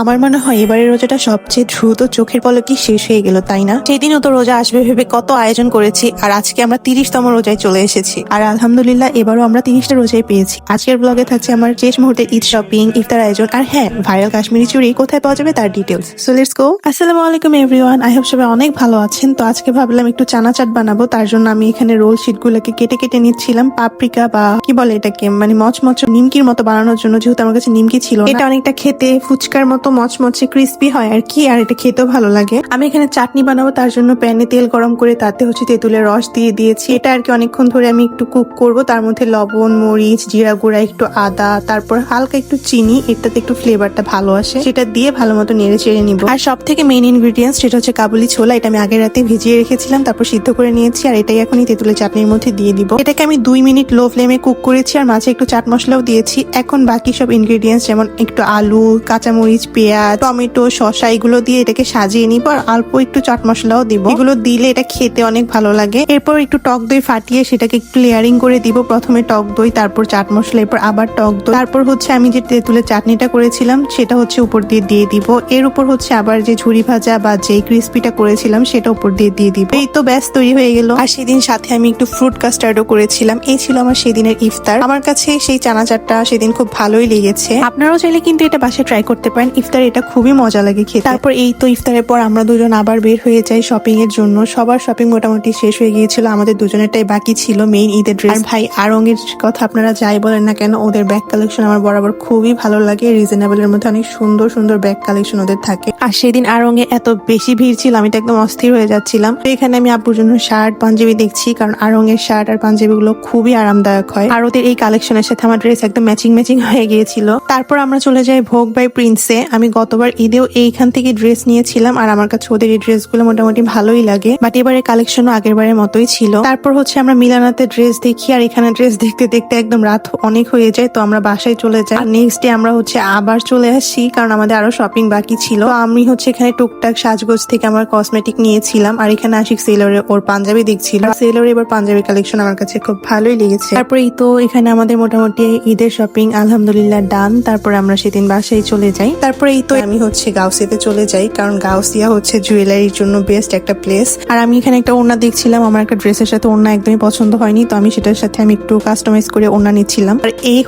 আমার মনে হয় এবারের রোজাটা সবচেয়ে দ্রুত চোখের পলকে শেষ হয়ে গেল, তাই না? সেদিনও তো রোজা আসবে ভেবে কত আয়োজন করেছি, আর আজকে আমরা 30তম রোজায় চলে এসেছি। আর আলহামদুলিল্লাহ এবারও আমরা 30টা রোজায় পেয়েছি। আজকের ব্লগে থাকছে আমার শেষ মুহূর্তের ঈদ শপিং, ইফতার আয়োজন, আর হ্যাঁ, ভাইরাল কাশ্মীরি চুড়ি কোথায় পাওয়া যাবে তার ডিটেলস। So let's go. আসসালামু আলাইকুম এভরিওয়ান, আই হোপ সবাই অনেক ভালো আছেন। তো আজকে ভাবলাম একটু চানা চাট বানাবো, তার জন্য আমি এখানে রোল শিট গুলোকে কেটে কেটে নিচ্ছিলাম পাপরিকা বা কি বলে এটাকে, মানে মচমচ নিমকির মতো বানানোর জন্য, যেহেতু আমার কাছে নিমকি ছিল না। এটা অনেকটা খেতে ফুচকার মতো মচমচে ক্রিস্পি হয় আর কি, আর এটা খেতেও ভালো লাগে। আমি এখানে চাটনি বানাবো, তার জন্য প্যানে তেল গরম করে তাতে তেঁতুলের রস দিয়ে দিয়েছি। এটা আর কি অনেকক্ষণ ধরে আমি একটু কুক করব। তার মধ্যে লবণ, মরিচ, জিরা গুঁড়া, একটু আদা, তারপর হালকা একটু চিনি, এটাতে একটু ফ্লেভারটা ভালো আসে, সেটা দিয়ে ভালো মতো নেড়ে চেড়ে নিব। আর সব থেকে মেইন ইনগ্রিডিয়েন্টস সেটা হচ্ছে কাবুলি ছোলা। এটা আমি আগের রাতে ভিজিয়ে রেখেছিলাম, তারপর সিদ্ধ করে নিয়েছি, আর এটাই এখন এই তেঁতুলের চাটনির মধ্যে দিয়ে দিব। এটাকে আমি 2 মিনিট লো ফ্লেমে কুক করেছি, আর মাঝে একটু চাট মশলাও দিয়েছি। এখন বাকি সব ইনগ্রিডিয়েন্টস যেমন একটু আলু, কাঁচামরিচ, পেঁয়াজ, টমেটো, শসা, এগুলো দিয়ে এটাকে সাজিয়ে নিব, আর অল্প একটু চাট মশলাও দিব। এগুলো দিলে এটা খেতে অনেক ভালো লাগে। এরপর একটু টক দই ফাটিয়ে সেটাকে একটু লেয়ারিং করে দিব। প্রথমে টক দই, তারপর চাট মশলা, এরপর আবার টক দই, তারপর আমি যে তেঁতুলের চাটনিটা করেছিলাম সেটা উপর দিয়ে দিব। এর উপর আবার যে ঝুরি ভাজা বা যে ক্রিস্পিটা করেছিলাম সেটা উপর দিয়ে দিব। এই তো ব্যাস তৈরি হয়ে গেল। আর সেদিন সাথে আমি একটু ফ্রুট কাস্টার্ডও করেছিলাম। এই ছিল আমার সেদিনের ইফতার। আমার কাছে সেই চানা চাটটা সেদিন খুব ভালোই লেগেছে। আপনারাও চাইলে কিন্তু এটা বাসায় ট্রাই করতে পারেন। ইফতার এটা খুবই মজা লাগে খেতে। তারপর এই তো ইফতারের পর আমরা দুজন আবার বের হয়ে যাই শপিং এর জন্য। সবার শপিং মোটামুটি শেষ হয়ে গিয়েছিল, আমাদের দুজনেরটাই বাকি ছিল মেইন ঈদের ড্রেস। ভাই আরঙের কথা আপনারা যাই বলেন না কেন, ওদের ব্যাগ কালেকশন আমার বরাবর খুবই ভালো লাগে। রিজনেবল এর মধ্যে অনেক সুন্দর সুন্দর ব্যাগ কালেকশন ওদের থাকে। আর সেদিন আরঙে এত বেশি ভিড় ছিল, আমি তো একদম অস্থির হয়ে যাচ্ছিলাম। তো এখানে আমি আপুর জন্য শার্ট পাঞ্জাবি দেখছি, কারণ আরঙের শার্ট আর পাঞ্জাবি গুলো খুবই আরামদায়ক হয়। আর ওদের এই কালেকশনের সাথে আমার ড্রেস একদম ম্যাচিং হয়ে গিয়েছিল। তারপর আমরা চলে যাই ভোগ বাই প্রিন্সে। আমি গতবার ঈদেও এইখান থেকে ড্রেস নিয়েছিলাম, আর আমার কাছে ওদের এই ড্রেস গুলো মোটামুটি ভালোই লাগে, বাট এবারের কালেকশনও আগের বারের মতোই ছিল। তারপর আমরা মিলানাতে ড্রেস দেখি, আর এখানে ড্রেস দেখতে দেখতে একদম রাত অনেক হয়ে যায়। তো আমরা বাসায় চলে যাই। নেক্সট ডে আমরা আবার চলে আসি, কারণ আমাদের আরো শপিং বাকি ছিল। তো আমি এখানে টুকটাক সাজগোজ থেকে আমার কসমেটিক নিয়েছিলাম, আর এখানে আশিক সেলরে ওর পাঞ্জাবি দেখছিল। সেলরে এবার পাঞ্জাবি কালেকশন আমার কাছে খুব ভালোই লেগেছে। তারপর এই তো এখানে আমাদের মোটামুটি ঈদের শপিং আলহামদুলিল্লাহ ডান। তারপর আমরা সেদিন বাসায় চলে যাই। তারপরে এই তো আমি গাউসিয়াতে চলে যাই, কারণ গাউসিয়া জুয়েলারির জন্য বেস্ট একটা প্লেস। আর আমি এখানে একটা ওড়না দেখছিলাম, আমার একটা ড্রেসের সাথে ওড়না একদমই পছন্দ হয়নি, তো আমি সেটার সাথে আমি একটু কাস্টমাইজ করে ওড়না নিচ্ছিলাম। আর এই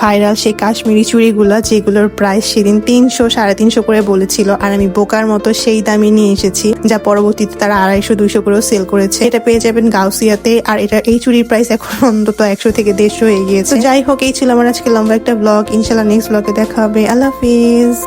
ভাইরাল সেই কাশ্মীরি চুড়িগুলা, যেগুলোর প্রাইস সেদিন 300 350 করে বলেছিল, আর আমি বোকার মতো সেই দামে নিয়ে এসেছি, যা পরবর্তীতে তারা 250 200 করেও সেল করেছে। এটা পেয়ে যাবেন গাউসিয়াতে। আর এই চুড়ির প্রাইস এখন অন্তত 100 থেকে 150 হয়ে গিয়েছে। যাই হোক, এই ছিল আমার আজকে লম্বা একটা ব্লগ। ইনশাল্লাহ নেক্সট ব্লগে দেখা হবে। আল্লাহ হাফিজ।